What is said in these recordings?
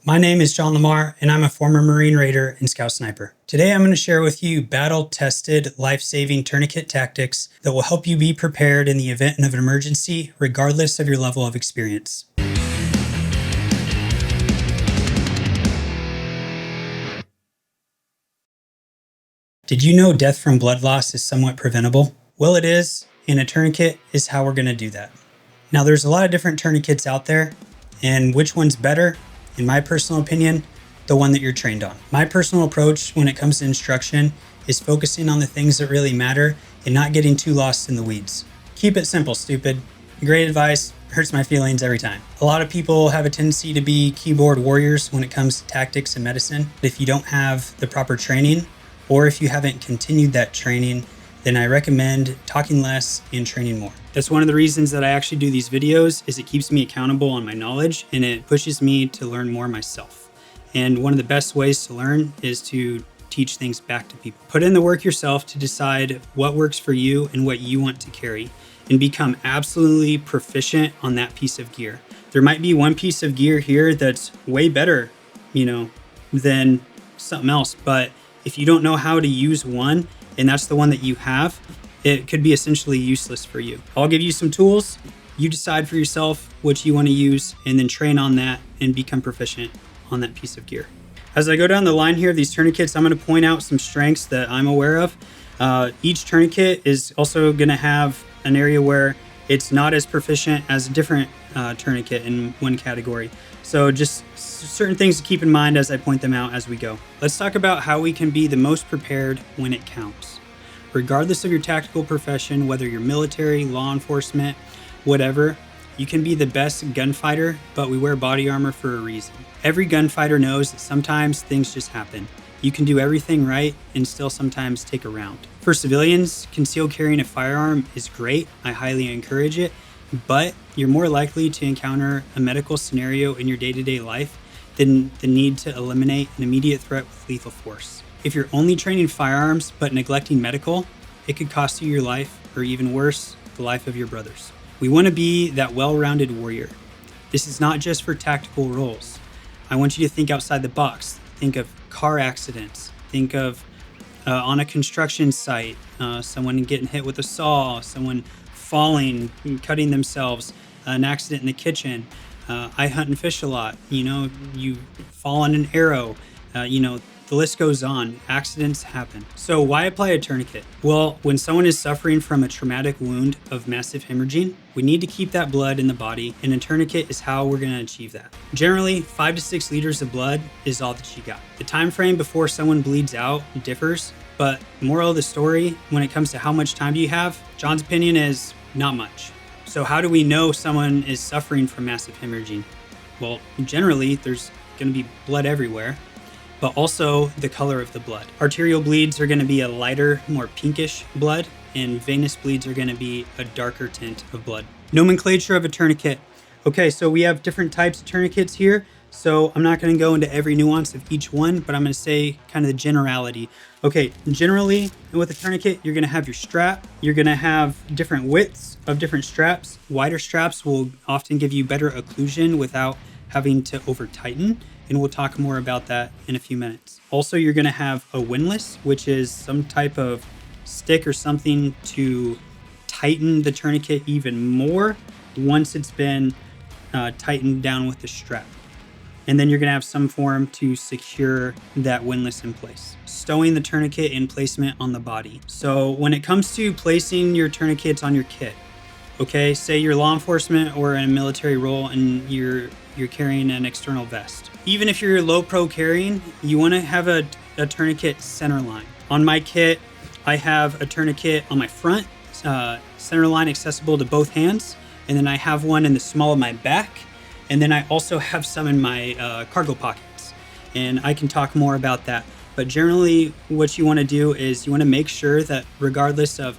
My name is John Lamar, and I'm a former Marine Raider and Scout Sniper. Today I'm going to share with you battle-tested, life-saving tourniquet tactics that will help you be prepared in the event of an emergency, regardless of your level of experience. Did you know death from blood loss is somewhat preventable? Well, it is, and a tourniquet is how we're going to do that. Now, there's a lot of different tourniquets out there, and which one's better? In my personal opinion, the one that you're trained on. My personal approach when it comes to instruction is focusing on the things that really matter and not getting too lost in the weeds. Keep it simple, stupid. Great advice, hurts my feelings every time. A lot of people have a tendency to be keyboard warriors when it comes to tactics and medicine. If you don't have the proper training, or if you haven't continued that training, then I recommend talking less and training more. That's one of the reasons that I actually do these videos, is it keeps me accountable on my knowledge and it pushes me to learn more myself. And one of the best ways to learn is to teach things back to people. Put in the work yourself to decide what works for you and what you want to carry, and become absolutely proficient on that piece of gear. There might be one piece of gear here that's way better, than something else, but if you don't know how to use one, and that's the one that you have, it could be essentially useless for you. I'll give you some tools. You decide for yourself what you want to use, and then train on that and become proficient on that piece of gear. As I go down the line here of these tourniquets, I'm going to point out some strengths that I'm aware of. Each tourniquet is also going to have an area where it's not as proficient as a different tourniquet in one category. So just certain things to keep in mind as I point them out as we go. Let's talk about how we can be the most prepared when it counts. Regardless of your tactical profession, whether you're military, law enforcement, whatever, you can be the best gunfighter, but we wear body armor for a reason. Every gunfighter knows that sometimes things just happen. You can do everything right and still sometimes take a round. For civilians, concealed carrying a firearm is great. I highly encourage it, but you're more likely to encounter a medical scenario in your day-to-day life than the need to eliminate an immediate threat with lethal force. If you're only training firearms but neglecting medical, it could cost you your life, or even worse, the life of your brothers. We want to be that well-rounded warrior. This is not just for tactical roles. I want you to think outside the box. Think of car accidents. Think of on a construction site, someone getting hit with a saw, someone falling, cutting themselves, an accident in the kitchen. I hunt and fish a lot. You fall on an arrow. The list goes on. Accidents happen. So why apply a tourniquet? Well, when someone is suffering from a traumatic wound of massive hemorrhaging, we need to keep that blood in the body, and a tourniquet is how we're going to achieve that. Generally, 5 to 6 liters of blood is all that you got. The time frame before someone bleeds out differs, but moral of the story, when it comes to how much time do you have, John's opinion is not much. So how do we know someone is suffering from massive hemorrhaging? Well, generally, there's going to be blood everywhere, but also the color of the blood. Arterial bleeds are going to be a lighter, more pinkish blood, and venous bleeds are going to be a darker tint of blood. Nomenclature of a tourniquet. Okay, so we have different types of tourniquets here. So I'm not going to go into every nuance of each one, but I'm going to say kind of the generality. Okay, generally with a tourniquet, you're going to have your strap. You're going to have different widths of different straps. Wider straps will often give you better occlusion without having to over tighten. And we'll talk more about that in a few minutes. Also, you're going to have a windlass, which is some type of stick or something to tighten the tourniquet even more once it's been tightened down with the strap. And then you're going to have some form to secure that windlass in place. Stowing the tourniquet in placement on the body. So when it comes to placing your tourniquets on your kit, okay, say you're law enforcement or in a military role and you're carrying an external vest. Even if you're low pro carrying, you want to have a tourniquet center line. On my kit, I have a tourniquet on my front, center line accessible to both hands, and then I have one in the small of my back, and then I also have some in my cargo pockets, and I can talk more about that. But generally, what you want to do is you want to make sure that regardless of,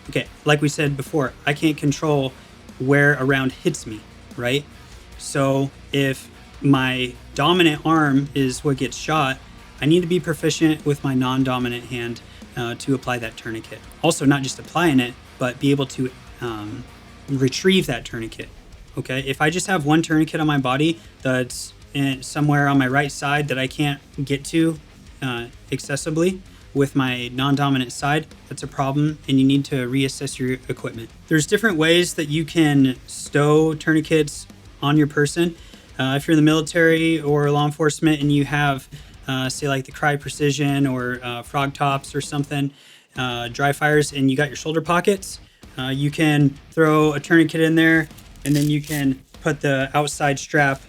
okay, like we said before, I can't control where a round hits me, right? So if my dominant arm is what gets shot, I need to be proficient with my non-dominant hand to apply that tourniquet. Also, not just applying it, but be able to retrieve that tourniquet. Okay, if I just have one tourniquet on my body that's somewhere on my right side that I can't get to accessibly with my non-dominant side, that's a problem, and you need to reassess your equipment. There's different ways that you can stow tourniquets on your person. If you're in the military or law enforcement and you have, say like the Cry Precision or Frog Tops or something, dry fires, and you got your shoulder pockets, you can throw a tourniquet in there, and then you can put the outside strap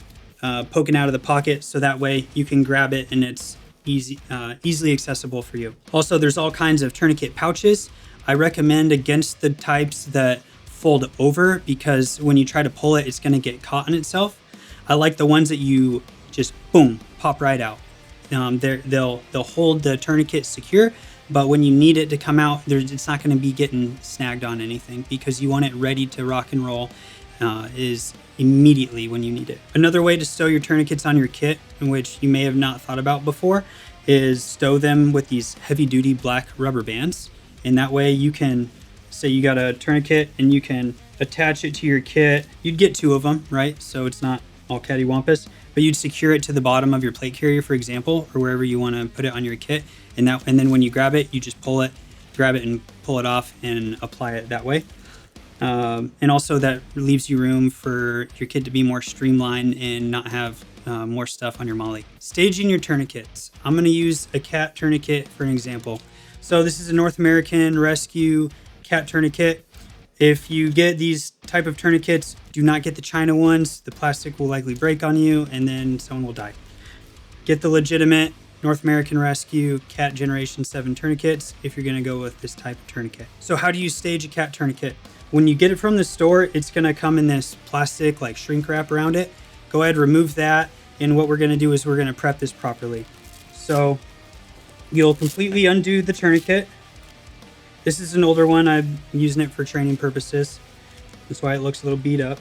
poking out of the pocket, so that way you can grab it and it's easily accessible for you. Also, there's all kinds of tourniquet pouches. I recommend against the types that fold over, because when you try to pull it, it's going to get caught in itself. I like the ones that you just boom, pop right out. They'll hold the tourniquet secure, but when you need it to come out, it's not going to be getting snagged on anything, because you want it ready to rock and roll is immediately when you need it. Another way to stow your tourniquets on your kit, in which you may have not thought about before, is stow them with these heavy duty black rubber bands. And that way you can, say you got a tourniquet and you can attach it to your kit. You'd get 2 of them, right? So it's not all cattywampus, but you'd secure it to the bottom of your plate carrier, for example, or wherever you want to put it on your kit. And then when you grab it, you just pull it, grab it and pull it off and apply it that way. And also that leaves you room for your kit to be more streamlined and not have more stuff on your molly. Staging your tourniquets. I'm going to use a cat tourniquet for an example. So this is a North American Rescue cat tourniquet. If you get these type of tourniquets, do not get the China ones. The plastic will likely break on you and then someone will die. Get the legitimate North American Rescue Cat Generation 7 tourniquets if you're going to go with this type of tourniquet. So how do you stage a cat tourniquet? When you get it from the store, it's going to come in this plastic like shrink wrap around it. Go ahead, remove that. And what we're going to do is we're going to prep this properly. So you'll completely undo the tourniquet. This is an older one. I'm using it for training purposes. That's why it looks a little beat up.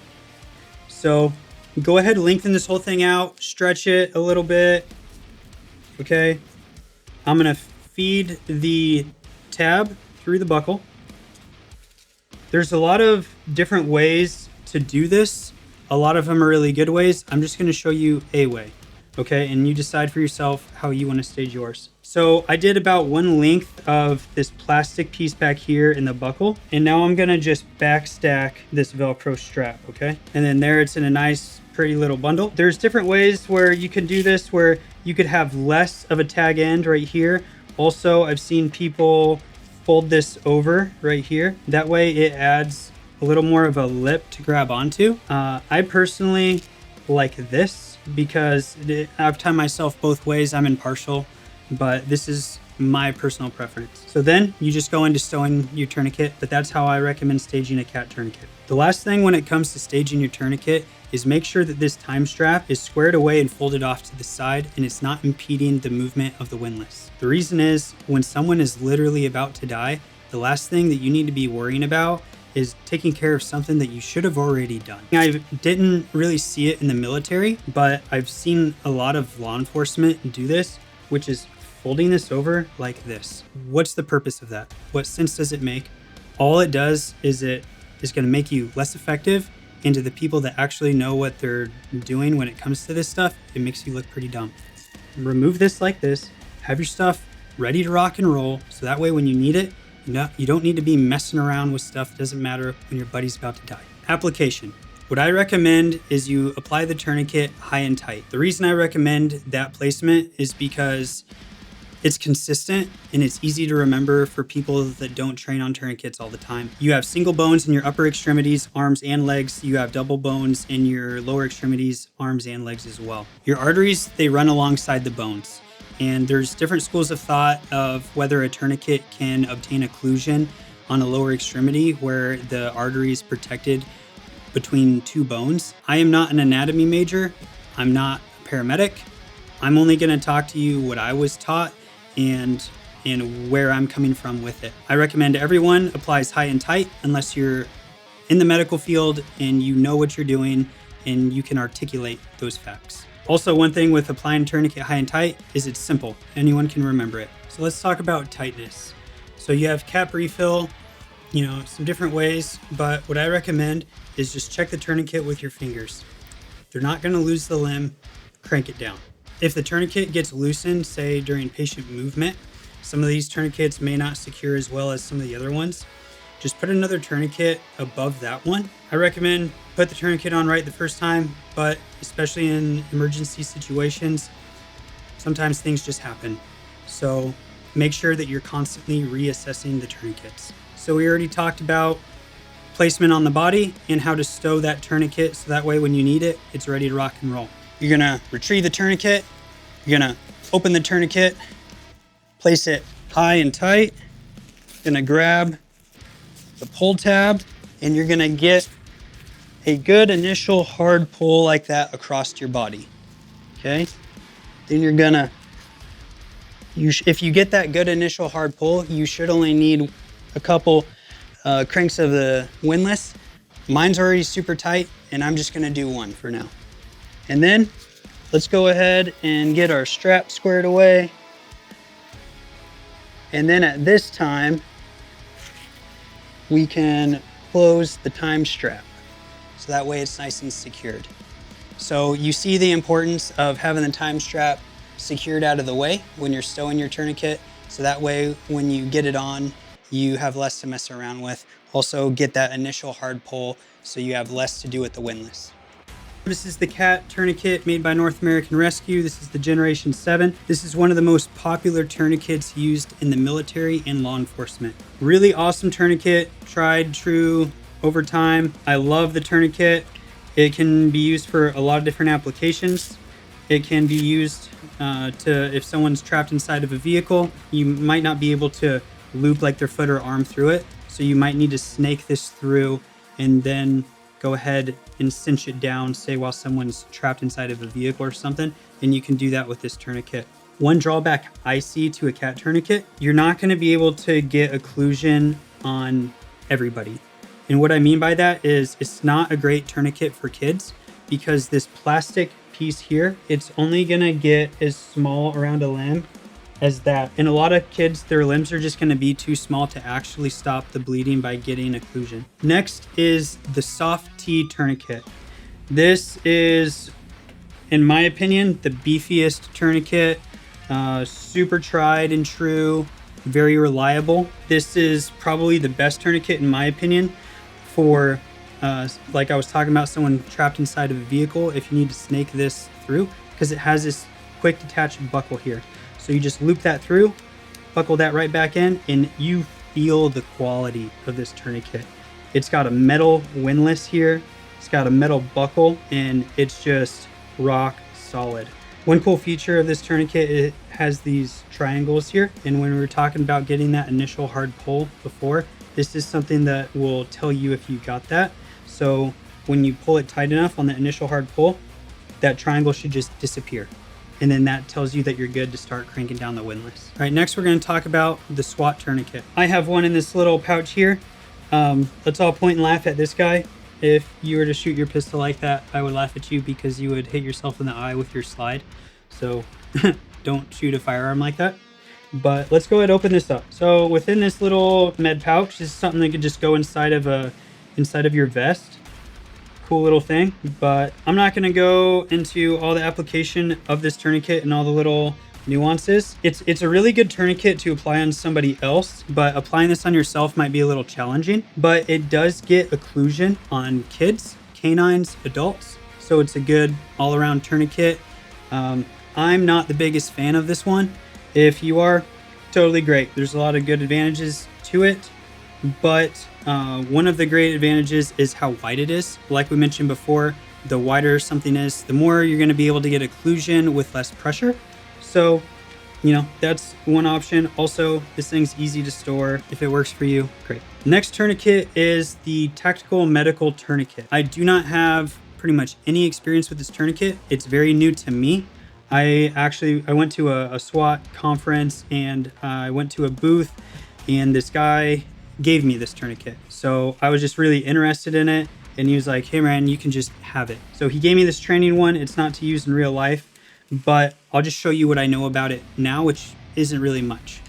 So go ahead, lengthen this whole thing out, stretch it a little bit. Okay. I'm going to feed the tab through the buckle. There's a lot of different ways to do this. A lot of them are really good ways. I'm just going to show you a way. Okay. And you decide for yourself how you want to stage yours. So I did about 1 length of this plastic piece back here in the buckle. And now I'm going to just back stack this Velcro strap. Okay. And then there it's in a nice, pretty little bundle. There's different ways where you can do this, where you could have less of a tag end right here. Also, I've seen people fold this over right here. That way it adds a little more of a lip to grab onto. I personally like this because I've timed myself both ways. I'm impartial, but this is my personal preference. So then you just go into stowing your tourniquet, but that's how I recommend staging a cat tourniquet. The last thing when it comes to staging your tourniquet is make sure that this time strap is squared away and folded off to the side and it's not impeding the movement of the windlass. The reason is when someone is literally about to die, the last thing that you need to be worrying about is taking care of something that you should have already done. I didn't really see it in the military, but I've seen a lot of law enforcement do this, which is folding this over like this. What's the purpose of that? What sense does it make? All it does is it is going to make you less effective, and to the people that actually know what they're doing when it comes to this stuff, it makes you look pretty dumb. Remove this like this, have your stuff ready to rock and roll, so that way when you need it, you don't need to be messing around with stuff. It doesn't matter when your buddy's about to die. Application. What I recommend is you apply the tourniquet high and tight. The reason I recommend that placement is because it's consistent and it's easy to remember for people that don't train on tourniquets all the time. You have single bones in your upper extremities, arms and legs. You have double bones in your lower extremities, arms and legs as well. Your arteries, they run alongside the bones. And there's different schools of thought of whether a tourniquet can obtain occlusion on a lower extremity where the artery is protected between 2 bones. I am not an anatomy major. I'm not a paramedic. I'm only going to talk to you what I was taught and where I'm coming from with it. I recommend everyone applies high and tight unless you're in the medical field and you know what you're doing and you can articulate those facts. Also, one thing with applying tourniquet high and tight is it's simple. Anyone can remember it. So let's talk about tightness. So you have cap refill, some different ways, but what I recommend is just check the tourniquet with your fingers. They're not going to lose the limb. crank it down. If the tourniquet gets loosened, say during patient movement, some of these tourniquets may not secure as well as some of the other ones. Just put another tourniquet above that one. I recommend put the tourniquet on right the first time, but especially in emergency situations, sometimes things just happen. So make sure that you're constantly reassessing the tourniquets. So we already talked about placement on the body and how to stow that tourniquet so that way when you need it, it's ready to rock and roll. You're gonna retrieve the tourniquet, you're gonna open the tourniquet, place it high and tight, gonna grab the pull tab, and you're gonna get a good initial hard pull like that across your body, okay? Then you're gonna, if you get that good initial hard pull, you should only need a couple cranks of the windlass. Mine's already super tight, and I'm just gonna do one for now. And then let's go ahead and get our strap squared away. And then at this time, we can close the time strap. So that way it's nice and secured. So you see the importance of having the time strap secured out of the way when you're stowing your tourniquet. So that way, when you get it on, you have less to mess around with. Also get that initial hard pull so you have less to do with the windlass. This is the CAT tourniquet made by North American Rescue. This is the Generation 7. This is one of the most popular tourniquets used in the military and law enforcement. Really awesome tourniquet, tried, true, over time. I love the tourniquet. It can be used for a lot of different applications. It can be used if someone's trapped inside of a vehicle, you might not be able to loop like their foot or arm through it. So you might need to snake this through and then go ahead and cinch it down, say while someone's trapped inside of a vehicle or something, and you can do that with this tourniquet. One drawback I see to a CAT tourniquet, you're not going to be able to get occlusion on everybody. And what I mean by that is it's not a great tourniquet for kids because this plastic piece here, it's only going to get as small around a limb as that. And a lot of kids, their limbs are just going to be too small to actually stop the bleeding by getting occlusion. Next is the soft T tourniquet. This is, in my opinion, the beefiest tourniquet, super tried and true, very reliable. This is probably the best tourniquet in my opinion for, like I was talking about, someone trapped inside of a vehicle if you need to snake this through, because it has this quick detach buckle here. So you just loop that through, buckle that right back in, and you feel the quality of this tourniquet. It's got a metal windlass here, it's got a metal buckle, and it's just rock solid. One cool feature of this tourniquet, it has these triangles here, and when we were talking about getting that initial hard pull before, this is something that will tell you if you got that. So when you pull it tight enough on the initial hard pull, that triangle should just disappear. And then that tells you that you're good to start cranking down the windlass. All right, next we're gonna talk about the SWAT tourniquet. I have one in this little pouch here. Let's all point and laugh at this guy. If you were to shoot your pistol like that, I would laugh at you because you would hit yourself in the eye with your slide. So don't shoot a firearm like that. But let's go ahead and open this up. So within this little med pouch, this is something that could just go inside of your vest. Cool little thing, but I'm not going to go into all the application of this tourniquet and all the little nuances. It's a really good tourniquet to apply on somebody else, but applying this on yourself might be a little challenging. But it does get occlusion on kids, canines, adults, so it's a good all-around tourniquet. I'm not the biggest fan of this one. If you are, totally great. There's a lot of good advantages to it, but one of the great advantages is how wide it is. Like we mentioned before, the wider something is, the more you're going to be able to get occlusion with less pressure. So, you know, that's one option. Also, this thing's easy to store. If it works for you, great. Next tourniquet is the tactical medical tourniquet. I do not have pretty much any experience with this tourniquet. It's very new to me. I went to a SWAT conference and I went to a booth and this guy gave me this tourniquet. So I was just really interested in it. And he was like, hey man, you can just have it. So he gave me this training one. It's not to use in real life, but I'll just show you what I know about it now, which isn't really much.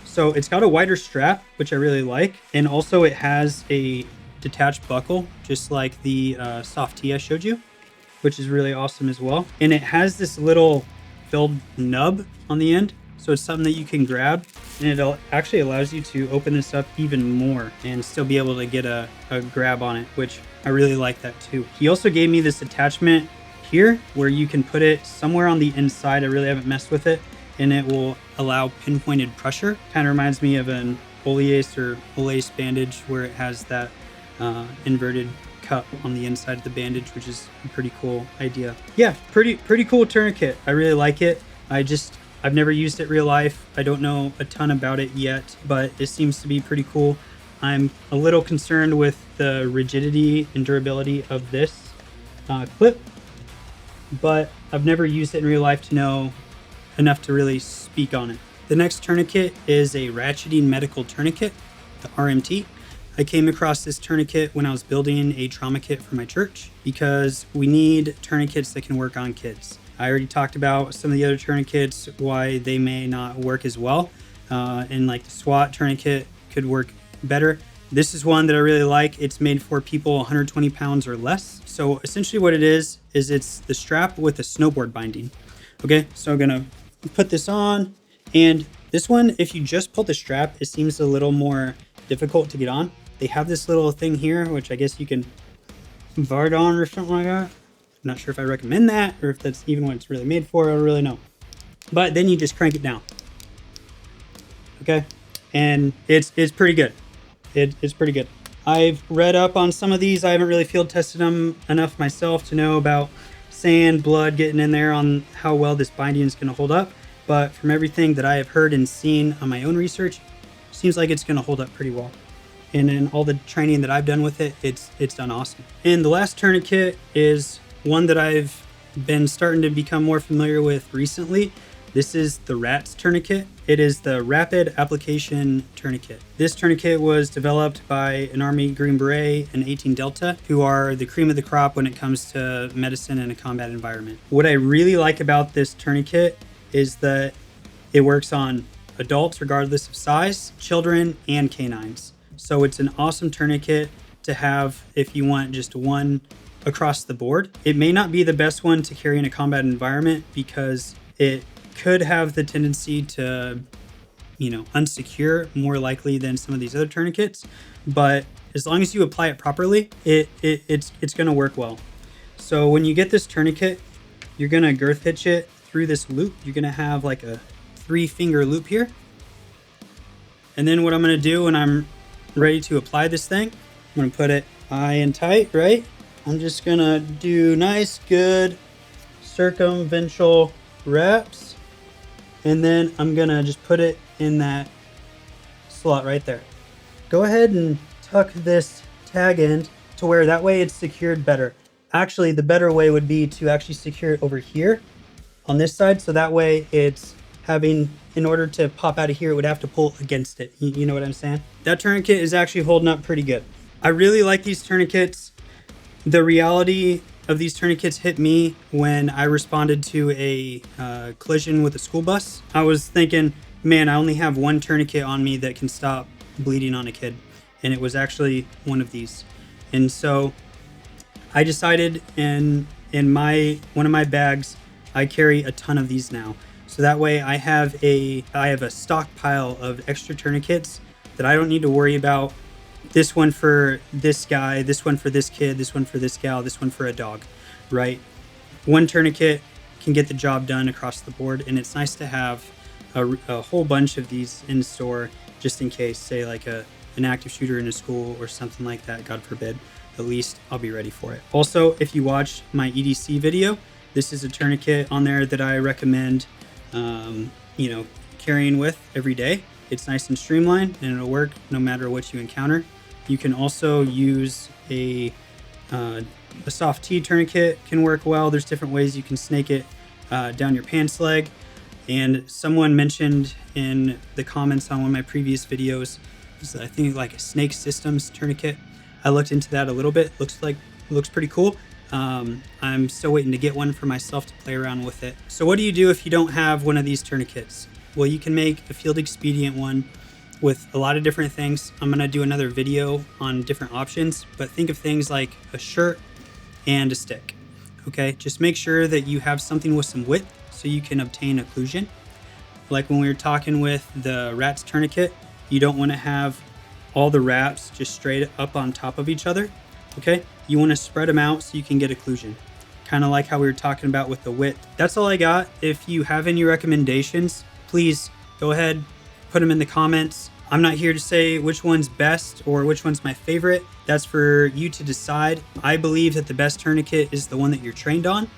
So it's got a wider strap, which I really like. And also it has a detached buckle, just like the soft tee I showed you. which is really awesome as well. And it has this little filled nub on the end. So it's something that you can grab, and it actually allows you to open this up even more and still be able to get a grab on it, which I really like that too. He also gave me this attachment here where you can put it somewhere on the inside. I really haven't messed with it, and it will allow pinpointed pressure. Kind of reminds me of an Oleace or Olace bandage where it has that inverted cup on the inside of the bandage, which is a pretty cool idea. Yeah, pretty cool tourniquet. I really like it. I've never used it real life. I don't know a ton about it yet, but it seems to be pretty cool. I'm a little concerned with the rigidity and durability of this clip, but I've never used it in real life to know enough to really speak on it. The next tourniquet is a ratcheting medical tourniquet, the RMT. I came across this tourniquet when I was building a trauma kit for my church because we need tourniquets that can work on kids. I already talked about some of the other tourniquets, why they may not work as well. And like the SWAT tourniquet could work better. This is one that I really like. It's made for people 120 pounds or less. So essentially what it is it's the strap with a snowboard binding. Okay, so I'm gonna put this on, and this one, if you just pull the strap, it seems a little more difficult to get on. They have this little thing here, which I guess you can vard on or something like that. I'm not sure if I recommend that or if that's even what it's really made for. I don't really know. But then you just crank it down. Okay, and it's pretty good. It's pretty good. I've read up on some of these. I haven't really field tested them enough myself to know about sand, blood getting in there on how well this binding is going to hold up. But from everything that I have heard and seen on my own research, seems like it's going to hold up pretty well. And in all the training that I've done with it, it's done awesome. And the last tourniquet is one that I've been starting to become more familiar with recently. This is the RATS tourniquet. It is the Rapid Application Tourniquet. This tourniquet was developed by an Army Green Beret and 18 Delta, who are the cream of the crop when it comes to medicine in a combat environment. What I really like about this tourniquet is that it works on adults regardless of size, children, and canines. So it's an awesome tourniquet to have if you want just one across the board. It may not be the best one to carry in a combat environment because it could have the tendency to, unsecure more likely than some of these other tourniquets. But as long as you apply it properly, it's going to work well. So when you get this tourniquet, you're going to girth hitch it through this loop. You're going to have like a 3-finger loop here. And then what I'm going to do when I'm ready to apply this thing, I'm going to put it high and tight, right? I'm just going to do nice, good circumventral wraps. And then I'm going to just put it in that slot right there. Go ahead and tuck this tag end to where that way it's secured better. Actually, the better way would be to actually secure it over here on this side. So that way it's having, in order to pop out of here, it would have to pull against it. You know what I'm saying? That tourniquet is actually holding up pretty good. I really like these tourniquets. The reality of these tourniquets hit me when I responded to a collision with a school bus. I was thinking, man, I only have one tourniquet on me that can stop bleeding on a kid. And it was actually one of these. And so I decided in one of my bags, I carry a ton of these now. So that way I have a stockpile of extra tourniquets that I don't need to worry about. This one for this guy, this one for this kid, this one for this gal, this one for a dog, right? One tourniquet can get the job done across the board, and it's nice to have a whole bunch of these in store just in case, say like an active shooter in a school or something like that, God forbid. At least I'll be ready for it. Also, if you watch my EDC video, this is a tourniquet on there that I recommend carrying with every day. It's nice and streamlined, and it'll work no matter what you encounter. You can also use a soft T tourniquet can work well. There's different ways you can snake it down your pants leg. And someone mentioned in the comments on one of my previous videos, I think like a Snake Systems tourniquet. I looked into that a little bit. Looks pretty cool. I'm still waiting to get one for myself to play around with it. So what do you do if you don't have one of these tourniquets? Well, you can make a field expedient one with a lot of different things. I'm going to do another video on different options, but think of things like a shirt and a stick. Okay, just make sure that you have something with some width so you can obtain occlusion. Like when we were talking with the rats tourniquet, you don't want to have all the wraps just straight up on top of each other. Okay, you want to spread them out so you can get occlusion. Kind of like how we were talking about with the width. That's all I got. If you have any recommendations, please go ahead, put them in the comments. I'm not here to say which one's best or which one's my favorite. That's for you to decide. I believe that the best tourniquet is the one that you're trained on.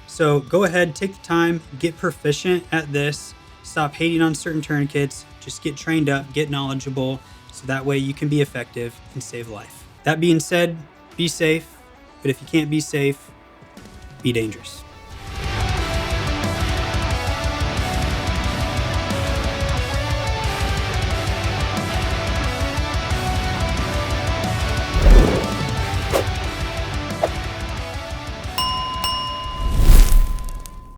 So go ahead, take the time, get proficient at this. Stop hating on certain tourniquets. Just get trained up, get knowledgeable, so that way you can be effective and save life. That being said, be safe. But if you can't be safe, be dangerous.